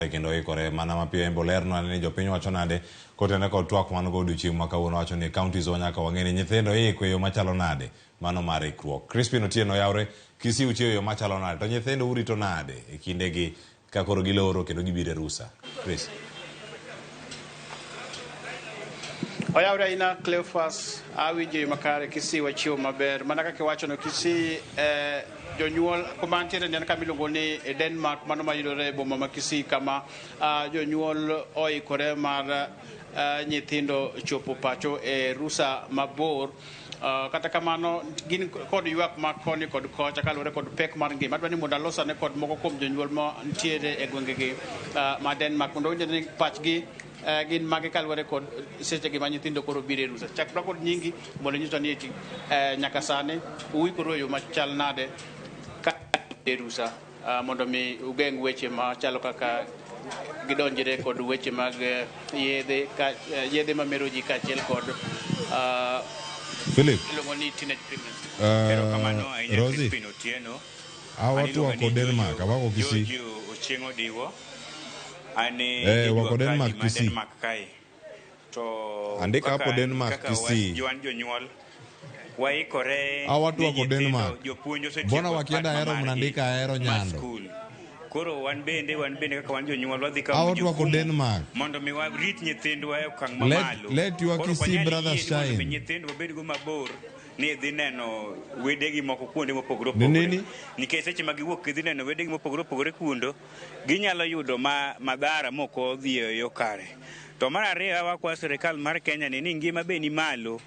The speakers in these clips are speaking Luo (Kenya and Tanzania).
kendo ikore mana mapiyo embo lerno ni jopiny wacho nade kotene kod twak mano go odiochieng' ma kawuono wacho ni counties nyaka wang'e ni nyithindo iiko e yo machalo nade mano mar ikruok. Crispin Otieno yawre Kisii utiyo e yo machalo nade to nyithindo urito nade e kindegi ka koro giloro kendo gibiro e rusa. Chris. Oyawre aina Cleophas awinjo makare Kisii wachiwo maber mana kaka wacho no Kisii jonyuol kuma antiere ne kama iluongo ni Denmark mano mayudore e boma ma Kisii kama jonyuol oikore mar nyithindo chopo pacho e rusa mabor. Kata kamano gin kod ywak ma koni kod kocha kaluwore kod pek mar ngima. Adwa ni mondo alosane kod moko kuom jonyuol ma ntiere e gwengegi ma Denmark mondo owinj ni pachgi gin magi kaluwore kod seche gi ma nyithindo koro biro e rusa. Chakra kod nyingi mondo nyiso ni nyaka sani uikoro e yo machal nade ka e rusa mondo mi ugeng' weche machalo kaka gidonjire kod weche mag yedhe mamero ji kaachiel kod Philip. iluongo ni teenage pregnancy. Rosie. Watu wako Denmark, wako Kisii. Wako Denmark Kisii. Andika hapo Denmark Kisii. Watu wako Denmark. Mbona wakienda Aero mnaandika Aero Nyando? Koro wan bende kaka wan jonyuol wadhi ka watu wako Denmark mondo mi warit nyithindwa e okang' mamalo. Let your Kisii brothers shine. Nyithindwa bed go mabor ni dhi neno wedegi moko kuonde mopogore opogore. Nikech seche ma giwuok gidhi neno wedegi mopogore opogore kundo, ginyalo yudo madhara moko dhi e yo kare. To mar ariyo wakwa sirikal mar Kenya ni ngima be ni malo.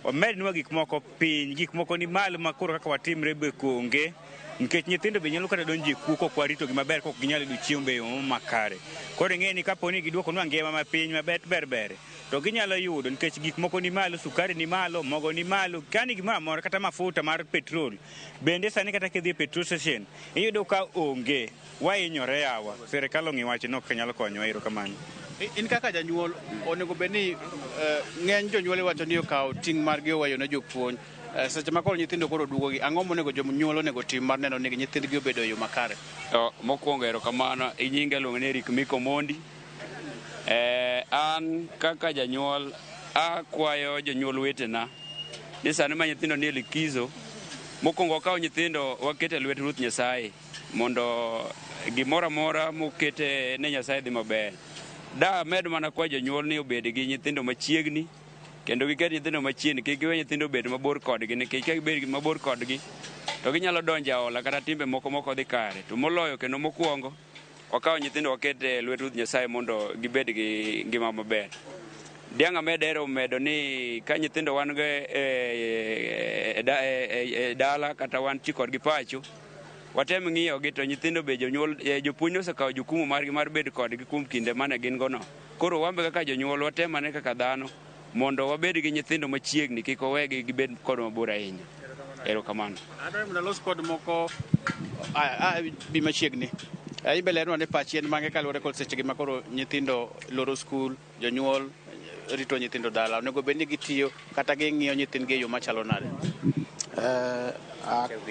Omednwa gik moko piny, gik moko ni malo makoro kaka watimre be konge. Nikech nyithindo be nyalo kata donjo e kuo kok warito gi maber kok ginyalo yudo chiemo be yo makare. Koro ing'e ni kapo ni giduoko nwa ngima mapiny maber ber to ginyalo yudo nikech gik moko ni malo, sukari ni malo, mogo ni malo, kani gimoro amora kata mafuta mar petrol. Bende sani kata kidhi e petrol station iyudo ka onge, wahinyore yawa. Sirikal ong'i wachno kaka nyalo konyowa. Erokamano. In kaka janyuol onego bed ni ng'eny jonyuol wacho ni okawo ting' margi oweyo ne jopuonj. Seche ma koro nyithindo koro duogogi, ang'o monego jonyuol onego tim mar neno ni nyithindgi obedo e yo makare? Mokwongo erokamano, inyinga iluongo ni Eric Miko Mondi. An kaka janyuol akwayo jonyuol wetena ni sani ma nyithindo ni e likizo, mokwongo wakawo nyithindo wakete e lwet Ruoth Nyasaye mondo gimoro amora mokete ne Nyasaye dhi maber. Da med mana kwa jonyuol ni obed gi nyithindo machiegni kendo giket nyithindo machiegni, kik giwe nyithindo obed mabor kodgi, nikech ka gibed mabor kodgi to ginyalo donjo e ola kata timbe moko dhi kare. To moloyo kendo mokwongo wakawo nyithindo waket e lwet Ruoth Nyasaye mondo gibed gi ngima maber. Dianga medero medo ni ka nyithindo wan go e dala kata wan chi kodgi pacho, watem ng'iyogi to nyithindo be jonyuol jopuonj osekawo jukumu margi mar bedo kodgi kuom kinde mane gin gono. Koro wambe kaka jonyuol watem ane kaka dhano mondo wabed gi nyithindo machiegni, kik owegi gibed kod mabor ahinya. Erokamano. Adwaro mondo alos kod moko bi machiegni. Ibelerwa ne pachi en mange kaluwore kod sechegi ma koro nyithindo loro skul, jonyuol rito nyithindo dala. Onego bed ni gitiyo kata ging'iyo nyithindgi e yo machalo nade?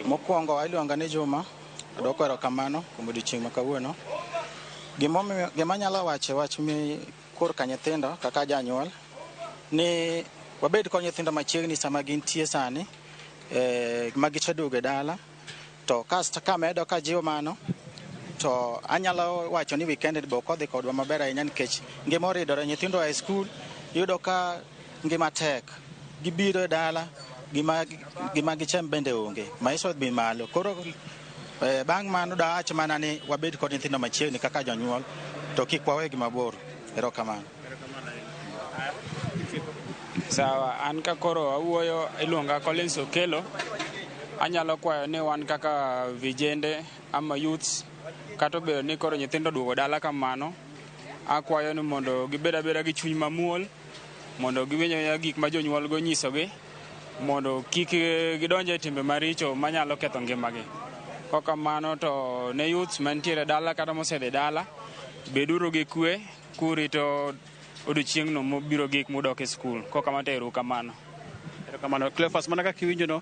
Mokwongo iluonga ni Juma, adwoko erokamano kuom odiochieng' ma kawuono. Gima nyalo wach mi korka nyithindo kaka janyuol ni wabed kod nyithindo machiegni sama gintie sani ma giseduogo e dala. To kasto kamedo ka jiwo mano to anyalo wacho ni weekend be ok odhi kodwa maber ahinya nikech ngima oridore. Nyithindo e skul yudo ka ngima tek, gibiro e dala gima gichem bende onge, maisha odhi malo. Koro bang' mano dawach mana ni wabed kod nyithindo machiegni kaka jonyuol to kik wawegi mabor. Erokamano. Sawa, an ka koro awuoyo iluonga Collins Okelo. Anyalo kwayo ni wan kaka vijende ama youths kata obedo ni koro nyithindo duogo dala kamano, akwayo ni mondo gibed abeda gi chuny mamuol, mondo giwinjo gik ma jonyuol go nyisogi, mondo kik gidonje e timbe maricho manyalo ketho ngimagi. Kokamano to ne youths mantiere dala kata mosedhi dala, beduru gi kwe kurito odiochieng'no mobiro gik mudok e skul. Kokamano to erokamano. Kamano Cleophas mana kaka iwinjo no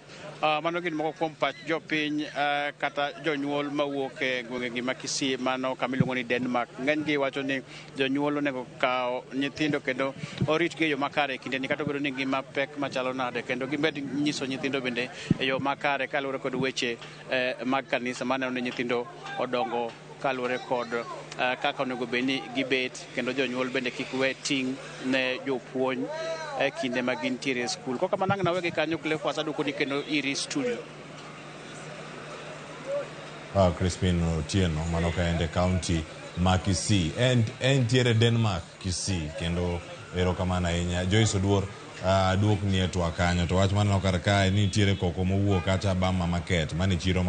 mano gin moko kuom pach jopiny kata jonyuol mawuok e gwengegi ma Kisii mano kamiluongo ni Denmark. Ng'enygi wacho ni jonyuol onego kaw nyithindo kendo oritgi e yo makare kinde ni kata obedo ni ngima pek machalo nade kendo gimed nyiso nyithindo bende e yo makare kaluwore kod weche mag kanisa maneno ni nyithindo odongo kaluwore kod kaka onego bed ni gibet kendo jonyuol bende kik we ting' ne jopuonj e kinde ma gintiere e skul. Koka manang' nawegi kanyo Cleophas aduoko ni kendo iri studio. Crispin Otieno mano ka ende county ma Kisii en tiere Denmark Kisii kendo erokamano ahinya. Joyce Oduor duok ni e twak kanyo to wach maneno kar kae ni tiere koko mowuok kata Bama Market mane chiro